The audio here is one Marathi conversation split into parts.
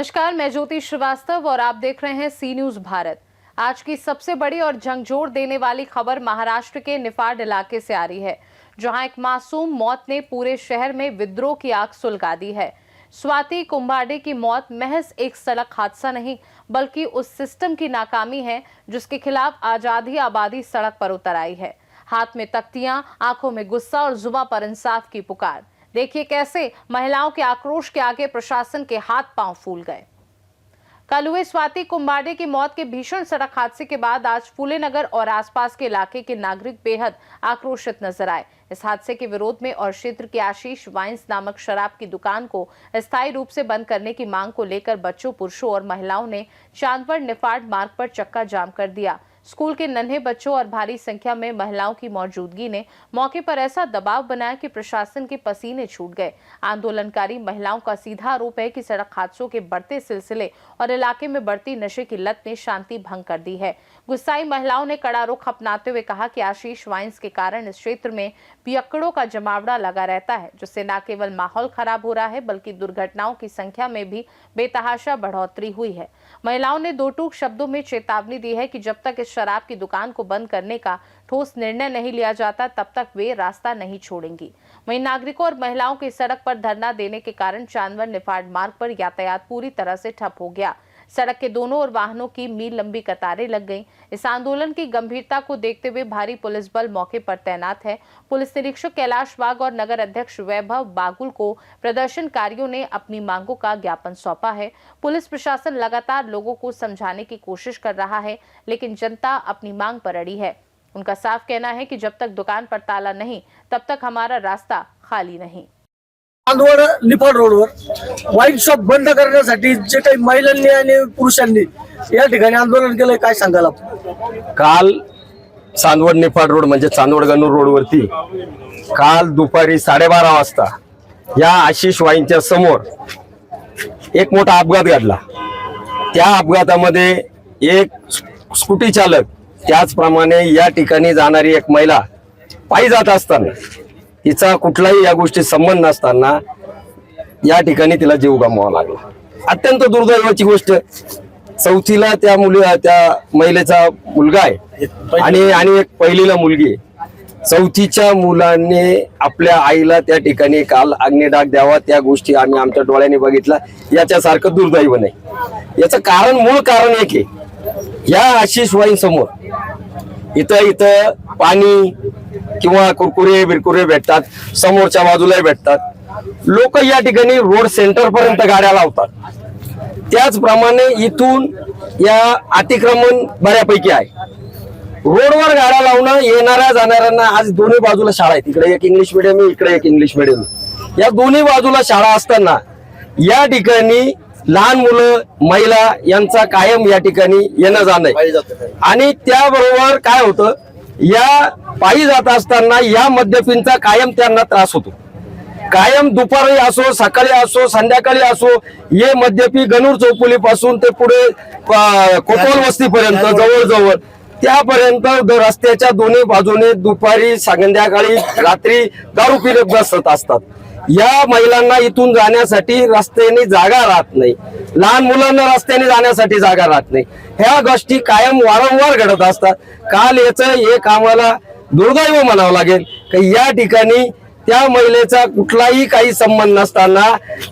नमस्कार, मैं ज्योति श्रीवास्तव और आप देख रहे हैं सी न्यूज भारत। आज की सबसे बड़ी और झंझोर देने वाली खबर महाराष्ट्र के निफाड इलाके से आ रही है, जहां एक मासूम मौत ने पूरे शहर में विद्रोह की आग सुलगा दी है। स्वाति कुंभाडे की मौत महज एक सड़क हादसा नहीं, बल्कि उस सिस्टम की नाकामी है जिसके खिलाफ आजादी आबादी सड़क पर उतर आई है। हाथ में तख्तियां, आंखों में गुस्सा और जुबां पर इंसाफ की पुकार। देखिए कैसे महिलाओं के आक्रोश के आगे प्रशासन के हाथ पांव फूल गए। कल हुए स्वाति कुंभाडे की मौत के भीषण सड़क हादसे के बाद आज फूले नगर और आसपास के इलाके के नागरिक बेहद आक्रोशित नजर आए। इस हादसे के विरोध में और क्षेत्र के आशीष वाइन्स नामक शराब की दुकान को अस्थायी रूप से बंद करने की मांग को लेकर बच्चों, पुरुषों और महिलाओं ने चांदवड़ निफाड मार्ग पर चक्का जाम कर दिया। स्कूल के नन्हे बच्चों और भारी संख्या में महिलाओं की मौजूदगी ने मौके पर ऐसा दबाव बनाया कि प्रशासन के पसीने छूट गए। आंदोलनकारी महिलाओं का सीधा आरोप है कि सड़क हादसों के बढ़ते सिलसिले और इलाके में बढ़ती नशे की लत ने शांति भंग कर दी है। गुस्साई महिलाओं ने कड़ा रुख अपनाते हुए कहा कि आशीष वाइन्स के कारण इस क्षेत्र में पियक्कड़ों का जमावड़ा लगा रहता है, जिससे न केवल माहौल खराब हो रहा है बल्कि दुर्घटनाओं की संख्या में भी बेतहाशा बढ़ोतरी हुई है। महिलाओं ने दो टूक शब्दों में चेतावनी दी है कि जब तक इस शराब की दुकान को बंद करने का ठोस निर्णय नहीं लिया जाता तब तक वे रास्ता नहीं छोड़ेंगी। वहीं नागरिकों और महिलाओं की सड़क पर धरना देने के कारण चांदवड़ निफाड मार्ग पर यातायात पूरी तरह से ठप हो गया। सड़क के दोनों ओर वाहनों की मील लंबी कतारें लग गईं। इस आंदोलन की गंभीरता को देखते हुए भारी पुलिस बल मौके पर तैनात है। पुलिस निरीक्षक कैलाश वाघ और नगर अध्यक्ष वैभव बागुल को प्रदर्शनकारियों ने अपनी मांगों का ज्ञापन सौंपा है। पुलिस प्रशासन लगातार लोगों को समझाने की कोशिश कर रहा है, लेकिन जनता अपनी मांग पर अड़ी है। उनका साफ कहना है कि जब तक दुकान पर ताला नहीं तब तक हमारा रास्ता खाली नहीं। चांदवड निफाड रोडवर वाईन शॉप बंद करण्यासाठी जे काही महिलांनी आणि पुरुषांनी या ठिकाणी आंदोलन केलंय, काय सांगाल आपण? काल चांदवड निफाड रोड म्हणजे चांदवड गणूर रोडवरती काल दुपारी 12:30 वाजता या आशिष वाईनच्या समोर एक मोठा अपघात घडला। त्या अपघातामध्ये एक स्कूटी चालक, त्याचप्रमाणे या ठिकाणी जाणारी एक महिला पायी जात असताना, तिचा कुठलाही या गोष्टी संबंध नसताना या ठिकाणी तिला जीव गमवावा लागला। अत्यंत दुर्दैवाची गोष्ट, चौथीला त्या महिलेचा मुलगा आहे आणि एक पहिलीला मुलगी आहे। चौथीच्या मुलाने आपल्या आईला त्या ठिकाणी काल अग्निडाग द्यावा, त्या गोष्टी आम्ही आमच्या डोळ्यांनी बघितला। याच्यासारखं दुर्दैव नाही। याचं कारण, मूळ कारण एक आहे, या आशिष वाईन समोर इथं पाणी किंवा कुरकुरे बिरकुरे भेटतात, समोरच्या बाजूलाही भेटतात। लोक या ठिकाणी रोड सेंटर पर्यंत गाड्या लावतात। त्याचप्रमाणे इथून या अतिक्रमण बऱ्यापैकी आहे। रोडवर गाड्या लावणं, येणाऱ्या जाणाऱ्यांना, आज दोन्ही बाजूला शाळा आहेत, इकडे एक इंग्लिश मिडियम आहे, इकडे एक इंग्लिश मिडियम आहे। या दोन्ही बाजूला शाळा असताना या ठिकाणी लहान मुलं, महिला यांचा कायम या ठिकाणी येणं जाणं आहे। आणि त्याबरोबर काय होतं, या पायी जात असताना या मद्यपींचा कायम त्यांना त्रास होतो। कायम दुपारी असो, सकाळी असो, संध्याकाळी असो, हे मद्यपी गणूर चौफुली पासून ते पुढे कोतवाल वस्तीपर्यंत जवळजवळ त्यापर्यंत रस्त्याच्या दोन्ही बाजूने दुपारी, संध्याकाळी, रात्री दारू पित बसत असतात। या महिलांना इथून जाण्यासाठी रस्त्याने जागा राहत नाही, लहान मुलांना रस्त्याने जाण्यासाठी जागा राहत नाही। ह्या गोष्टी कायम वारंवार घडत असतात। काल याचं एक आम्हाला दुर्दैव म्हणावं लागेल की या ठिकाणी त्या महिलेचा कुठलाही काही संबंध नसताना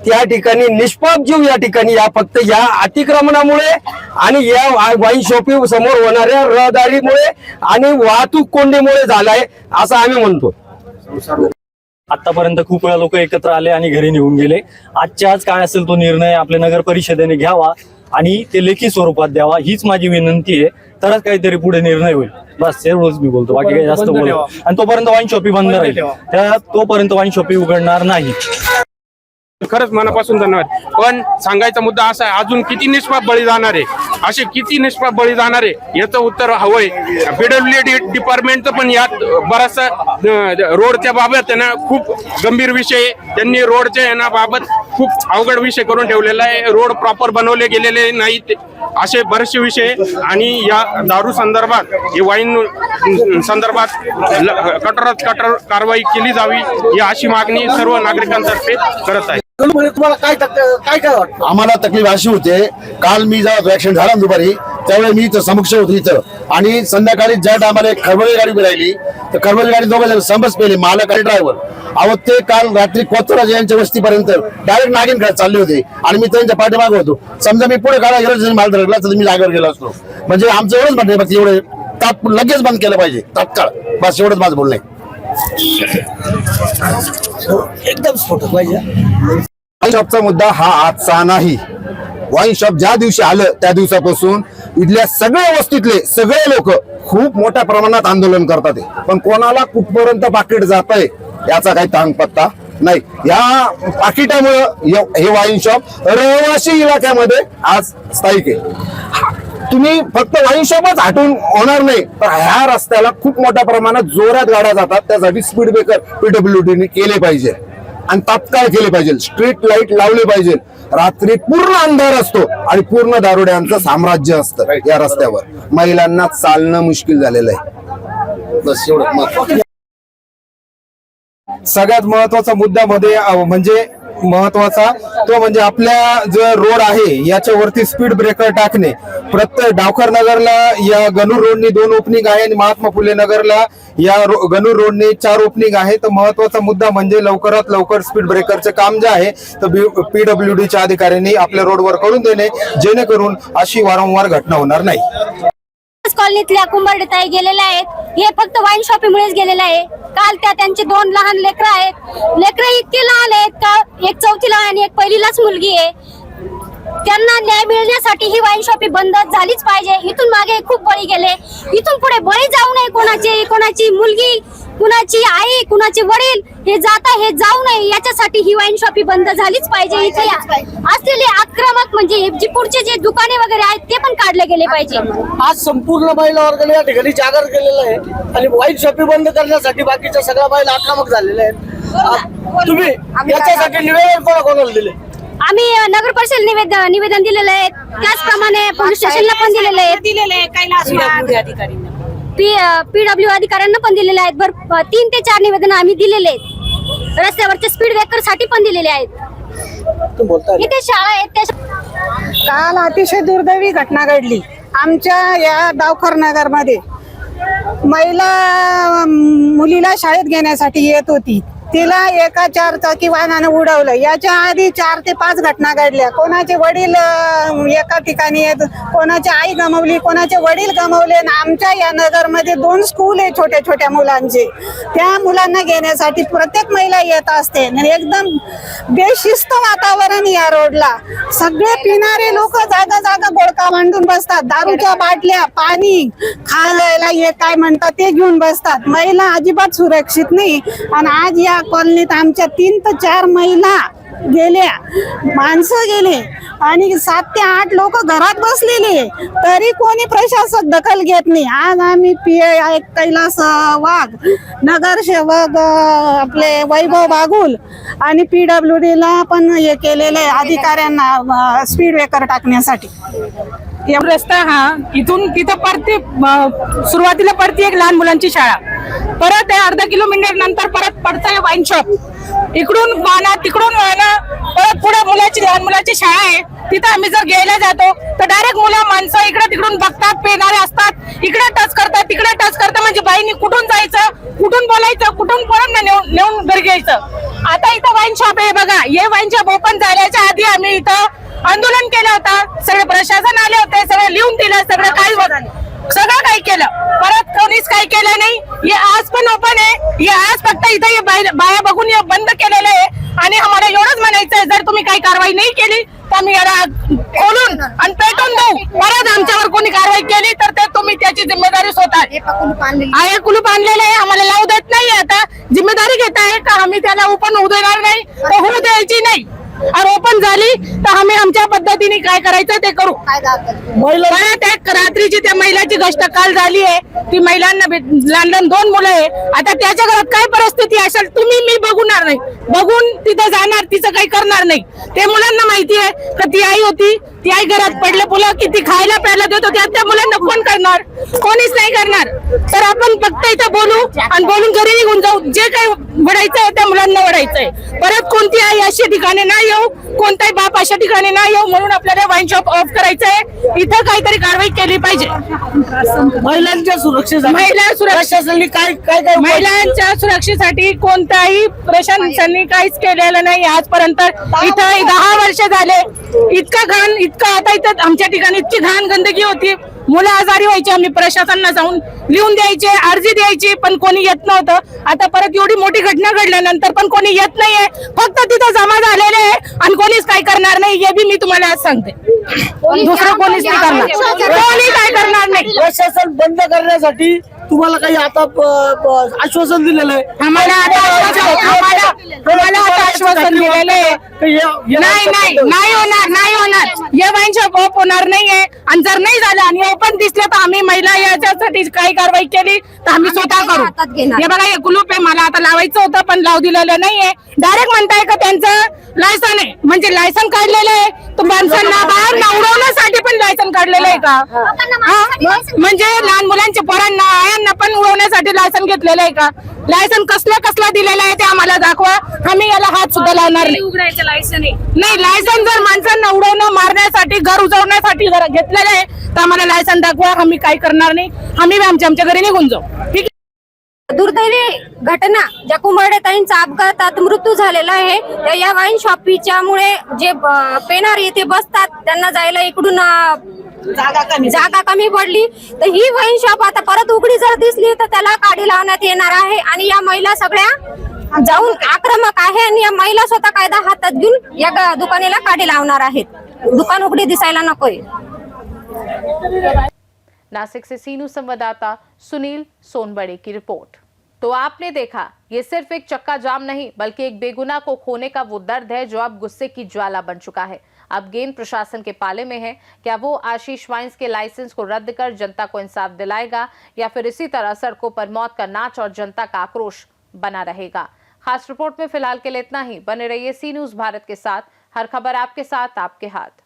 त्या ठिकाणी निष्पाप जीव या ठिकाणी या फक्त या अतिक्रमणामुळे आणि या वाईन शॉपी समोर होणाऱ्या रहदारीमुळे आणि वाहतूक कोंडीमुळे झालाय असं आम्ही म्हणतो। आतापर्यंत खूप वेळा लोक एकत्र आले आणि घरी निघून गेले। आजच्या आज काय असेल तो निर्णय आपल्या नगर परिषदेने घ्यावा आणि ते लेखी स्वरूपात द्यावा, हीच माझी विनंती आहे। तरच काहीतरी पुढे निर्णय होईल। बस एवढंच मी बोलतो, बाकी काही जास्त बोलतो। आणि तोपर्यंत वाईन शॉपी बंद राहील, तोपर्यंत वाईन शॉपी उघडणार नाही। खरंच मनापासून धन्यवाद। पण सांगायचा मुद्दा असा आहे, अजून किती निष्पाप बळी जाणार आहे, असे किती निष्पाप बळी जाणार आहे याचं उत्तर हवंय। पीडब्ल्यूडी डिपार्टमेंटचं पण यात बराचसा रोडच्या बाबत ना खूप गंभीर विषय, त्यांनी रोडच्या बाबत खूप अवघड विषय करून ठेवलेला आहे। रोड प्रॉपर बनवले गेलेले नाहीत, असे बरेचसे विषय। आणि या दारू संदर्भात, हे वाईन संदर्भात कठोरात कठोर कारवाई केली जावी, ही अशी मागणी सर्व नागरिकांतर्फे करत आहे। म्हणजे तुम्हाला काय वाटतं? आम्हाला तकलीफ अशी होते, काल मी जेव्हा ऍक्सिडेंट झाला ना दुपारी, त्यावेळी मी इथं समक्ष होतो इथं, आणि संध्याकाळी ज्या टायमाला एक खरबळी गाडी उभी राहिली, तर खरबळी गाडी दोघं जण समज पेले, मालक आणि ड्रायव्हर. अहो ते काल रात्री कोथराज यांच्या वस्तीपर्यंत डायरेक्ट नागिन खेळत चालले होते, आणि मी त्यांच्या पाठीमागे होतो. समजा मी पुढे काढा गेलो माल धरला तर मी जागेवर गेलो असतो. म्हणजे आमचं एवढंच म्हणणं आहे, एवढे लगेच बंद केलं पाहिजे तात्काळ, बस एवढंच माझं बोलणं आहे. एकदम स्फोटक पाहिजे. वाईन शॉपचा मुद्दा हा आजचा नाही. वाईन शॉप ज्या दिवशी आलं त्या दिवसापासून इथल्या सगळ्या वस्तीतले सगळे लोक खूप मोठ्या प्रमाणात आंदोलन करतात, पण कोणाला कुठपर्यंत पाकिट जात आहे याचा काही तांग पत्ता नाही. या पाकिटामुळे हे वाईन शॉप रहिवासी इलाक्यामध्ये आज स्थायिक आहे. तुम्ही फक्त वाईन शॉपच हटून होणार नाही, तर ह्या रस्त्याला खूप मोठ्या प्रमाणात जोरात गाड्या जातात, त्यासाठी स्पीड ब्रेकर पीडब्ल्यूडीने केले पाहिजे आणि तात्काळ केले पाहिजे. स्ट्रीट लाईट लावले पाहिजे. रात्री पूर्ण अंधार असतो आणि पूर्ण दारुड्यांचं साम्राज्य असतं या रस्त्यावर. महिलांना चालणं मुश्किल झालेलं आहे. बस एवढं. सगळ्यात महत्वाचा मुद्दा मध्ये म्हणजे आपल्या जो रोड आहे याच्यावरती स्पीड ब्रेकर टाकणे. प्रत्येक डावखर नगरला या गणूर रोडनी 2 ओपनिंग आहे आणि महात्मा फुले नगरला या गणूर रोडने 4 ओपनिंग आहे. तर महत्वाचा मुद्दा म्हणजे लवकरात लवकर स्पीड ब्रेकरचे काम जे आहे तर पीडब्ल्यूडीच्या अधिकाऱ्यांनी आपल्या रोडवर करून देणे, जेणेकरून अशी वारंवार घटना होणार नाही. कॉलनीतल्या कुंभारताई गेलेल्या आहेत, हे फक्त वाईन शॉपिंगमुळेच गेलेलं आहे. काल त्यांचे 2 लहान लेकरं आहेत. लेकरं इतके लहान आहेत का एक 4थीला आणि एक 1लीलाच मुलगी आहे. त्यांना न्याय मिळण्यासाठी ही वाईन शॉपिंग बंद झालीच पाहिजे. इथून मागे खूप बळी गेले, इथून पुढे बळी जाऊ नये. कोणाची मुलगी, कुणाची आई, कुणाचे वडील हे जाऊ नये, याच्यासाठी ही वाईन शॉपिंग बंद झालीच पाहिजे. इथे असलेले आक्रमक म्हणजे जे पुढचे जे दुकाने वगैरे आहेत ते पण काढले गेले पाहिजे. आज संपूर्ण महिला वर्गाने या ठिकाणी जागर केलेला आहे आणि वाईन शॉपिंग बंद करण्यासाठी बाकीच्या सगळ्या महिला आक्रमक झालेल्या आहेत. तुम्ही याच्यासाठी निवेदन कोणाकोणाला दिले? आम्ही नगर परिषद निवेदन दिलेलं आहे, त्याचप्रमाणे पोलीस स्टेशनला पण दिलेलं आहे, पीडब्ल्यू अधिकाऱ्यांना पण दिलेले आहेत. 3 ते 4 निवेदन आम्ही दिलेले आहेत. रस्त्यावरच्या स्पीड ब्रेकर साठी पण दिलेले आहेत. इथे शाळा आहेत. काल अतिशय दुर्दैवी घटना घडली आमच्या या डावखर नगर मध्ये. महिला मुलीला शाळेत घेण्यासाठी येत होती, तिला एका 4 चाकी वाहनानं उडवलं. याच्या आधी 4 ते 5 घटना घडल्या. कोणाचे वडील एका ठिकाणी आहेत, कोणाची आई गमावली, कोणाचे वडील गमावले. आमच्या या नगरमध्ये 2 स्कूल आहे छोट्या छोट्या मुलांचे. त्या मुलांना घेण्यासाठी प्रत्येक महिला येत असते. एकदम बेशिस्त वातावरण या रोडला. सगळे पिणारे लोक जागा जागा गोळका मांडून बसतात. दारूच्या बाटल्या, पाणी, खायला हे काय म्हणतात ते घेऊन बसतात. महिला अजिबात सुरक्षित नाही. आणि आज या कॉलनीत आमच्या 3 ते 4 महिला गेल्या, माणसं गेले आणि 7 ते 8 लोक घरात बसलेले, तरी कोणी प्रशासक दखल घेत नाही. आज आम्ही PI कैलास वाघ, नगरसेवक आपले वैभव बागुल आणि PWDला पण हे केलेले अधिकाऱ्यांना स्पीड ब्रेकर टाकण्यासाठी. रस्ता हा इथून तिथं पडते, सुरुवातीला पडते एक लहान मुलांची शाळा, परत अर्धा किलोमीटर नंतर परत पडतंय वाईन शॉप. इकडून वाहना तिकडून वाहना, परत पुढे लहान मुलाची शाळा आहे. तिथं आम्ही जर घ्यायला जातो तर डायरेक्ट माणसं इकडे तिकडून बघतात, पेणारे असतात, इकडे टच करतात, तिकडे टच करतात. म्हणजे बाईंनी कुठून जायचं, कुठून बोलायचं, कुठून परत नेऊन घरी घ्यायचं. आता इथं वाईन शॉप आहे बघा. हे वाईन शॉप ओपन झाल्याच्या आधी आम्ही इथं आंदोलन केलं होतं. सगळे प्रशासन आले होते, सगळं लिहून दिलं, सगळं काही केलं, परत कोणीच काही केलं नाही. हे आज पण ओपन आहे. हे आज फक्त इथं बाया बघून बंद केलेलं आहे. आणि आम्हाला एवढंच म्हणायचं आहे, जर तुम्ही काही कारवाई नाही केली तर आम्ही याला खोलून आणि पेटून देऊ. परत आमच्यावर कोणी कारवाई केली तर ते तुम्ही त्याची जिम्मेदारी स्वतः. कुलूप आणलेलं आहे, आम्हाला लावू देत नाही. आता जिम्मेदारी घेत आहे का आम्ही त्याला ओपन होऊ देणार नाही, होऊ द्यायची नाही. आणि ओपन झाली तर आम्ही आमच्या पद्धतीने काय करायचं ते करू. त्या रात्रीची त्या महिलाची गोष्ट काल झाली आहे. ती महिलांना लहान 2 मुलं आहे. आता त्याच्या घरात काय परिस्थिती असेल तुम्ही मी बघणार नाही, बघून तिथं जाणार, तिचं काही करणार नाही. ते मुलांना माहिती आहे का ती आई होती, त्याही घरात पडले मुलं किती खायला प्यायला देतो त्या मुलांना कोण करणार? कोणीच नाही करणार. तर आपण फक्त इथं बोलू आणि बोलून घरी निघून जाऊ. जे काही वडायचंय त्या मुलांना वडायचंय. परत कोणती आई अशा ठिकाणी नाही येऊ, कोणताही बाप अशा ठिकाणी नाही येऊ. म्हणून आपल्याला वाईन शॉप ऑफ करायचंय. इथं काहीतरी कारवाई केली पाहिजे. महिलांच्या सुरक्षेसाठी महिला सुरक्षा प्रशासनाने काय महिलांच्या सुरक्षेसाठी कोणताही प्रशासनाने काहीच केलेलं नाही आजपर्यंत. इथं 10 वर्ष झाले. इतका आता इथं आमच्या ठिकाणी इतकी घाण गंदगी होती. मुलं आजारी व्हायची. आम्ही प्रशासनाला जाऊन लिहून द्यायचे, अर्जी द्यायची, पण कोणी येत नव्हतं. आता परत एवढी मोठी घटना घडल्यानंतर पण कोणी येत नाहीये. फक्त तिथं जमा झालेले आहे आणि कोणीच काय करणार नाही. हे बी मी तुम्हाला आज सांगते. दुसरं कोणीच नाही करणार. कोणी काय करणार नाही. प्रशासन बंद करण्यासाठी तुम्हाला काही आता आश्वासन दिलेलं आहे? आम्हाला आता आश्वासन दिलेलं आहे. नाही होणार. हे वाईन शॉप ऑफ होणार नाहीये. आणि जर नाही झालं आणि ओपन दिसलं तर आम्ही महिला याच्यासाठी काही कारवाई केली तर आम्ही स्वतः करू. हे बघा, हे कुलूप आहे. मला आता लावायचं होतं पण लावू दिलेलं नाहीये. डायरेक्ट म्हणताय का त्यांचं लायसन आहे, म्हणजे लायसन काढलेलं आहे. तर माणसांना बाहेर उडवण्यासाठी पण लायसन काढलेलं आहे का? म्हणजे लहान मुलांच्या पोरांना आयांना पण उडवण्यासाठी लायसन घेतलेलं आहे का? लायसन कसला दिलेलं आहे ते आम्हाला दाखवा. आम्ही याला हात सुद्धा लावणार नाही. नाही, लायसन जर माणसांना उडवणं, मारण्यासाठी, घर उजवण्यासाठी जर घेतलेलं आहे तर आम्हाला लायसन दाखवा. आम्ही काय करणार नाही. आम्ही आमच्या घरी निघून जाऊ. ठीक आहे. दुर्दैवी घटना ज्या कुंभारडेताईंचा अपघातात मृत्यू झालेला आहे. त्या या वाईन शॉपीच्या मुळे जे पेनार येथे बसतात त्यांना जायला इकडून जागा कमी पडली. तर ही वाईन शॉप आता परत उघडी जर दिसली तर त्याला काडी लावण्यात येणार आहे. आणि या महिला सगळ्या जाऊन आक्रमक आहे आणि या महिला स्वतः कायदा हातात घेऊन या दुकानाला काडी लावणार आहेत. दुकान उघडी दिसायला नकोय. नासिक से सी न्यूज़ संवाददाता सुनील सोनबड़े की रिपोर्ट। तो आपने देखा, ये सिर्फ एक चक्का जाम नहीं बल्कि एक बेगुनाह को खोने का वो दर्द है जो अब गुस्से की ज्वाला बन चुका है। अब गेंद प्रशासन के पाले में है। क्या वो आशीष वाइन्स के लाइसेंस को रद्द कर जनता को इंसाफ दिलाएगा या फिर इसी तरह सड़कों पर मौत का नाच और जनता का आक्रोश बना रहेगा। खास रिपोर्ट में फिलहाल के लिए इतना ही। बने रहिए सी न्यूज़ भारत के साथ। हर खबर आपके साथ, आपके हाथ।